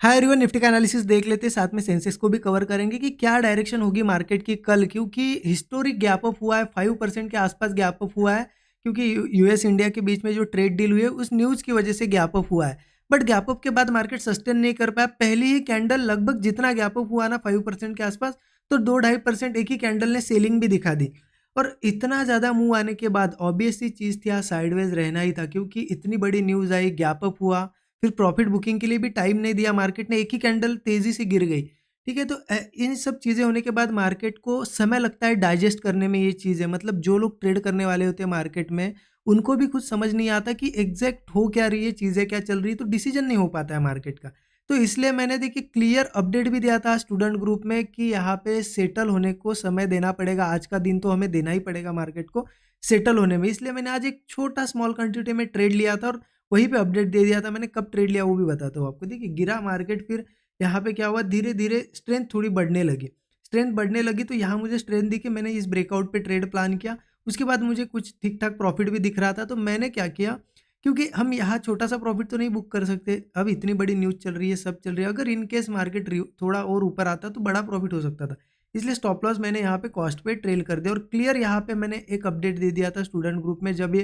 Hi everyone, Nifty का analysis देख लेते हैं, साथ में सेंसेक्स को भी कवर करेंगे कि क्या डायरेक्शन होगी मार्केट की कल, क्योंकि हिस्टोरिक गैप अप हुआ है, 5% के आसपास गैप अप हुआ है। क्योंकि यूएस इंडिया के बीच में जो ट्रेड डील हुई है उस न्यूज़ की वजह से गैप अप हुआ है। बट गैप अप के बाद मार्केट सस्टेन नहीं कर पाया। पहली ही कैंडल लगभग जितना गैप अप हुआ ना 5% के आसपास, तो 2-2.5% एक ही कैंडल ने सेलिंग भी दिखा दी। और इतना ज़्यादा मूव आने के बाद ऑब्वियस सी चीज़ थी, यहाँ साइडवेज रहना ही था, क्योंकि इतनी बड़ी न्यूज़ आई, गैप अप हुआ, फिर प्रॉफिट बुकिंग के लिए भी टाइम नहीं दिया मार्केट ने, एक ही कैंडल तेजी से गिर गई। ठीक है, तो इन सब चीज़ें होने के बाद मार्केट को समय लगता है डाइजेस्ट करने में ये चीज़ें, मतलब जो लोग ट्रेड करने वाले होते हैं मार्केट में, उनको भी कुछ समझ नहीं आता कि एग्जैक्ट हो क्या रही है, चीज़ें क्या चल रही है, तो डिसीजन नहीं हो पाता है मार्केट का। तो इसलिए मैंने देखिए क्लियर अपडेट भी दिया था स्टूडेंट ग्रुप में कि यहाँ पे सेटल होने को समय देना पड़ेगा, आज का दिन तो हमें देना ही पड़ेगा मार्केट को सेटल होने में। इसलिए मैंने आज एक छोटा स्मॉल क्वांटिटी में ट्रेड लिया था और वहीं पे अपडेट दे दिया था। मैंने कब ट्रेड लिया वो भी बताता हूँ आपको। देखिए गिरा मार्केट, फिर यहाँ पे क्या हुआ, धीरे धीरे स्ट्रेंथ थोड़ी बढ़ने लगी। स्ट्रेंथ बढ़ने लगी तो यहाँ मुझे स्ट्रेंथ दिखी, मैंने इस ब्रेकआउट पे ट्रेड प्लान किया। उसके बाद मुझे कुछ ठीक ठाक प्रॉफिट भी दिख रहा था, तो मैंने क्या किया, क्योंकि हम यहाँ छोटा सा प्रॉफिट तो नहीं बुक कर सकते, अब इतनी बड़ी न्यूज़ चल रही है, सब चल रही है, अगर इन केस मार्केट थोड़ा और ऊपर आता तो बड़ा प्रॉफिट हो सकता था। इसलिए स्टॉप लॉस मैंने यहाँ पे कॉस्ट पे ट्रेल कर दिया और क्लियर यहाँ पे मैंने एक अपडेट दे दिया था स्टूडेंट ग्रुप में, जब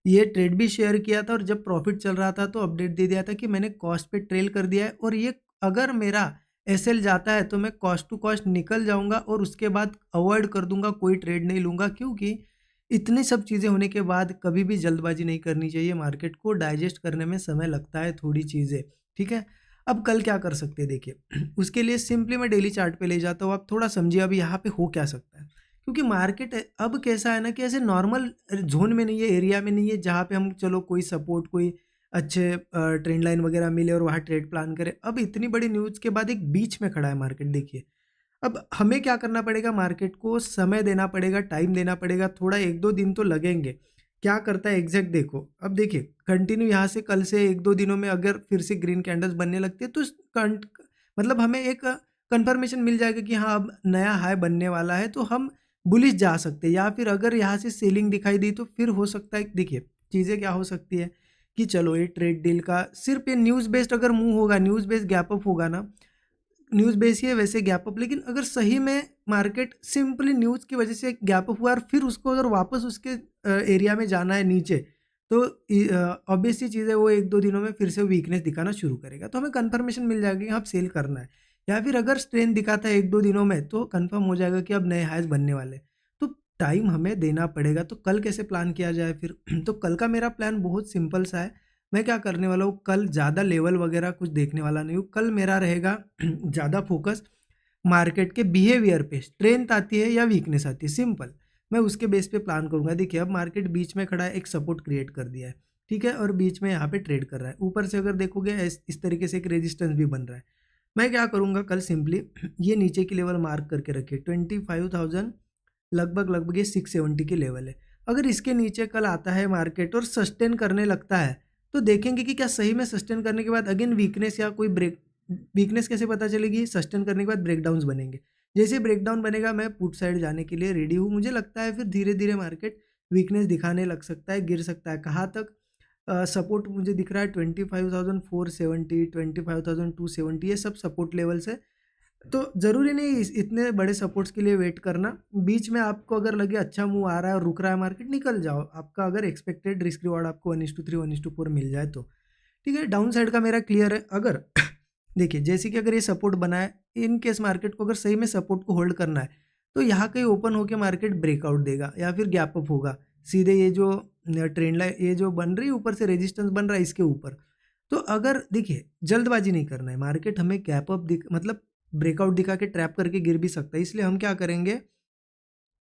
ये ट्रेड भी शेयर किया था और जब प्रॉफिट चल रहा था तो अपडेट दे दिया था कि मैंने कॉस्ट पे ट्रेल कर दिया है और ये अगर मेरा एसएल जाता है तो मैं कॉस्ट टू कॉस्ट निकल जाऊंगा और उसके बाद अवॉइड कर दूंगा, कोई ट्रेड नहीं लूंगा। क्योंकि इतनी सब चीज़ें होने के बाद कभी भी जल्दबाजी नहीं करनी चाहिए, मार्केट को डाइजेस्ट करने में समय लगता है थोड़ी चीज़ें। ठीक है, अब कल क्या कर सकते हैं देखिए उसके लिए सिंपली मैं डेली चार्ट पे ले जाता हूँ, आप थोड़ा समझिए अभी यहाँ पे हो क्या सकता है। क्योंकि मार्केट अब कैसा है ना कि ऐसे नॉर्मल जोन में नहीं है, एरिया में नहीं है जहाँ पे हम चलो कोई सपोर्ट, कोई अच्छे ट्रेंड लाइन वगैरह मिले और वहाँ ट्रेड प्लान करें। अब इतनी बड़ी न्यूज़ के बाद एक बीच में खड़ा है मार्केट देखिए। अब हमें क्या करना पड़ेगा, मार्केट को समय देना पड़ेगा, टाइम देना पड़ेगा, थोड़ा 1-2 दिन तो लगेंगे। क्या करता है एग्जैक्ट देखो, अब देखिए कंटिन्यू यहाँ से कल से 1-2 दिनों में अगर फिर से ग्रीन कैंडल्स बनने लगती है तो मतलब हमें एक कंफर्मेशन मिल जाएगा कि हाँ अब नया हाई बनने वाला है, तो हम बुलिश जा सकते हैं। या फिर अगर यहाँ से सेलिंग दिखाई दी तो फिर हो सकता है, देखिए चीज़ें क्या हो सकती है कि चलो ये ट्रेड डील का सिर्फ ये न्यूज़ बेस्ड अगर मूव होगा, न्यूज़ बेस्ड गैप अप होगा ना, न्यूज़ बेस ही है वैसे गैप अप, लेकिन अगर सही में मार्केट सिंपली न्यूज़ की वजह से गैप अप हुआ और फिर उसको अगर वापस उसके एरिया में जाना है नीचे, तो ऑब्वियस सी चीज़ है वो 1-2 दिनों में फिर से वीकनेस दिखाना शुरू करेगा, तो हमें कंफर्मेशन मिल जाएगी कि अब सेल करना है। या फिर अगर स्ट्रेंथ दिखाता है 1-2 दिनों में तो कंफर्म हो जाएगा कि अब नए हाइज बनने वाले हैं। तो टाइम हमें देना पड़ेगा। तो कल कैसे प्लान किया जाए फिर तो कल का मेरा प्लान बहुत सिंपल सा है। मैं क्या करने वाला हूँ, कल ज़्यादा लेवल वगैरह कुछ देखने वाला नहीं हूँ। कल मेरा रहेगा ज़्यादा फोकस मार्केट के बिहेवियर पे, स्ट्रेंथ आती है या वीकनेस आती है, सिंपल मैं उसके बेस पे प्लान करूंगा। देखिए अब मार्केट बीच में खड़ा है, एक सपोर्ट क्रिएट कर दिया है, ठीक है, और बीच में यहाँ पे ट्रेड कर रहा है। ऊपर से अगर देखोगे इस तरीके से एक रेजिस्टेंस भी बन रहा है। मैं क्या करूँगा कल, सिंपली ये नीचे की लेवल मार्क करके रखिए 25,000, लगभग लगभग ये 670 की लेवल है। अगर इसके नीचे कल आता है मार्केट और सस्टेन करने लगता है तो देखेंगे कि क्या सही में सस्टेन करने के बाद अगेन वीकनेस या कोई ब्रेक, वीकनेस कैसे पता चलेगी, सस्टेन करने के बाद ब्रेकडाउन्स बनेंगे। जैसे ब्रेकडाउन बनेगा मैं पुट साइड जाने के लिए रेडी हूँ। मुझे लगता है फिर धीरे धीरे मार्केट वीकनेस दिखाने लग सकता है, गिर सकता है। कहाँ तक सपोर्ट मुझे दिख रहा है 25,470, 25,270, ये सब सपोर्ट लेवल्स है। तो ज़रूरी नहीं इतने बड़े सपोर्ट्स के लिए वेट करना। बीच में आपको अगर लगे अच्छा मूव आ रहा है और रुक रहा है मार्केट, निकल जाओ। आपका अगर एक्सपेक्टेड रिस्क रिवार्ड आपको 1:3 1:4 मिल जाए तो ठीक है। डाउन साइड का मेरा क्लियर है। अगर देखिए जैसे कि अगर ये सपोर्ट बना है, इन केस मार्केट को अगर सही में सपोर्ट को होल्ड करना है तो यहाँ कहीं ओपन होकर मार्केट ब्रेकआउट देगा या फिर गैप अप होगा सीधे। ये जो ट्रेंड लाइन ये जो बन रही है ऊपर से रेजिस्टेंस बन रहा है इसके ऊपर, तो अगर देखिए जल्दबाजी नहीं करना है, मार्केट हमें गैप अप मतलब ब्रेकआउट दिखा के ट्रैप करके गिर भी सकता है। इसलिए हम क्या करेंगे,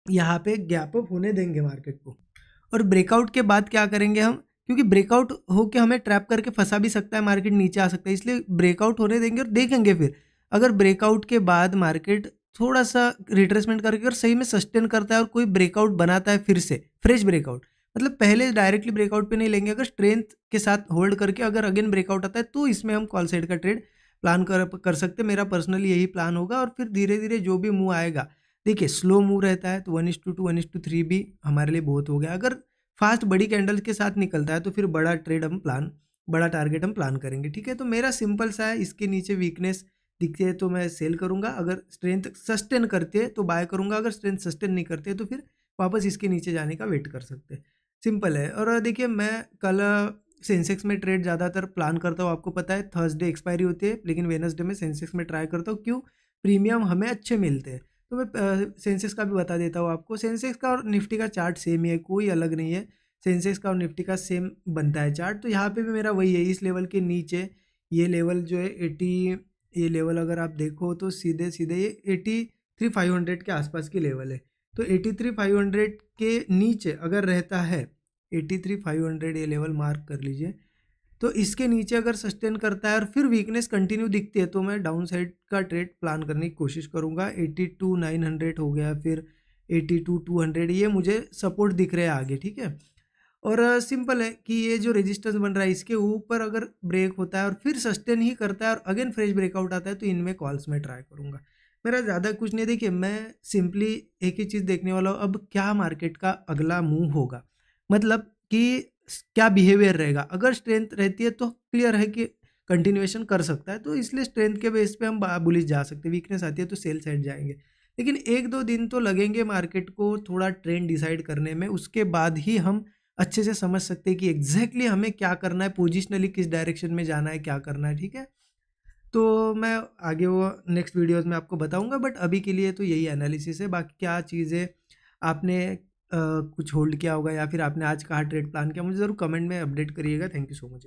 यहाँ पे गैप अप होने देंगे मार्केट को, और ब्रेकआउट के बाद क्या करेंगे हम, क्योंकि ब्रेकआउट होके हमें ट्रैप करके फंसा भी सकता है, मार्केट नीचे आ सकता है, इसलिए ब्रेकआउट होने देंगे और देखेंगे फिर अगर ब्रेकआउट के बाद मार्केट थोड़ा सा रिट्रेसमेंट करके और सही में सस्टेन करता है और कोई ब्रेकआउट बनाता है फिर से फ्रेश ब्रेकआउट, मतलब पहले डायरेक्टली ब्रेकआउट पे नहीं लेंगे, अगर स्ट्रेंथ के साथ होल्ड करके अगर अगेन ब्रेकआउट आता है तो इसमें हम कॉल साइड का ट्रेड प्लान कर सकते हैं। मेरा पर्सनली यही प्लान होगा और फिर धीरे धीरे जो भी मूव आएगा, देखिए स्लो मूव रहता है तो 1:2 1:3 भी हमारे लिए बहुत हो गया। अगर फास्ट बड़ी कैंडल के साथ निकलता है तो फिर बड़ा ट्रेड हम प्लान बड़ा टारगेट हम प्लान करेंगे, ठीक है। तो मेरा सिंपल सा है, इसके नीचे वीकनेस दिखती है तो मैं सेल करूंगा, अगर स्ट्रेंथ सस्टेन करती है तो बाय करूंगा, अगर स्ट्रेंथ सस्टेन नहीं करती है तो फिर वापस इसके नीचे जाने का वेट कर सकते हैं। सिंपल है। और देखिए मैं कल सेंसेक्स में ट्रेड ज़्यादातर प्लान करता हूँ, आपको पता है थर्सडे एक्सपायरी होती है, लेकिन वेनसडे में सेंसेक्स में ट्राई करता हूँ, क्यों, प्रीमियम हमें अच्छे मिलते हैं। तो मैं सेंसेक्स का भी बता देता हूँ आपको। सेंसेक्स का और निफ्टी का चार्ट सेम ही है, कोई अलग नहीं है। सेंसेक्स का और निफ्टी का सेम बनता है चार्ट। तो यहाँ पे भी मेरा वही है, इस लेवल के नीचे ये लेवल जो है 80, ये लेवल अगर आप देखो तो सीधे सीधे ये 83,500 के आसपास की लेवल है। तो 83,500 के नीचे अगर रहता है, 83,500 ये लेवल मार्क कर लीजिए। तो इसके नीचे अगर सस्टेन करता है और फिर वीकनेस कंटिन्यू दिखती है तो मैं डाउन साइड का ट्रेड प्लान करने की कोशिश करूंगा। 82,900 हो गया, फिर 82,200, ये मुझे सपोर्ट दिख रहे हैं आगे, ठीक है। और सिंपल है कि ये जो रेजिस्टेंस बन रहा है इसके ऊपर अगर ब्रेक होता है और फिर सस्टेन ही करता है और अगेन फ्रेश ब्रेकआउट आता है तो इनमें कॉल्स में ट्राई करूंगा। मेरा ज़्यादा कुछ नहीं, देखिए मैं सिंपली एक ही चीज़ देखने वाला हूँ, अब क्या मार्केट का अगला मूव होगा, मतलब कि क्या बिहेवियर रहेगा। अगर स्ट्रेंथ रहती है तो क्लियर है कि कंटिन्यूएशन कर सकता है, तो इसलिए स्ट्रेंथ के बेस पे हम बुलिश जा सकते हैं। वीकनेस आती है तो सेल साइड जाएंगे, लेकिन 1-2 दिन तो लगेंगे मार्केट को थोड़ा ट्रेंड डिसाइड करने में, उसके बाद ही हम अच्छे से समझ सकते हैं कि एग्जैक्टली हमें क्या करना है, पोजिशनली किस डायरेक्शन में जाना है, क्या करना है, ठीक है। तो मैं आगे वो नेक्स्ट वीडियोस में आपको बताऊंगा, बट अभी के लिए तो यही एनालिसिस है। बाकी क्या चीज़ें आपने कुछ होल्ड किया होगा या फिर आपने आज कहाँ ट्रेड प्लान किया, मुझे ज़रूर कमेंट में अपडेट करिएगा। Thank you so much.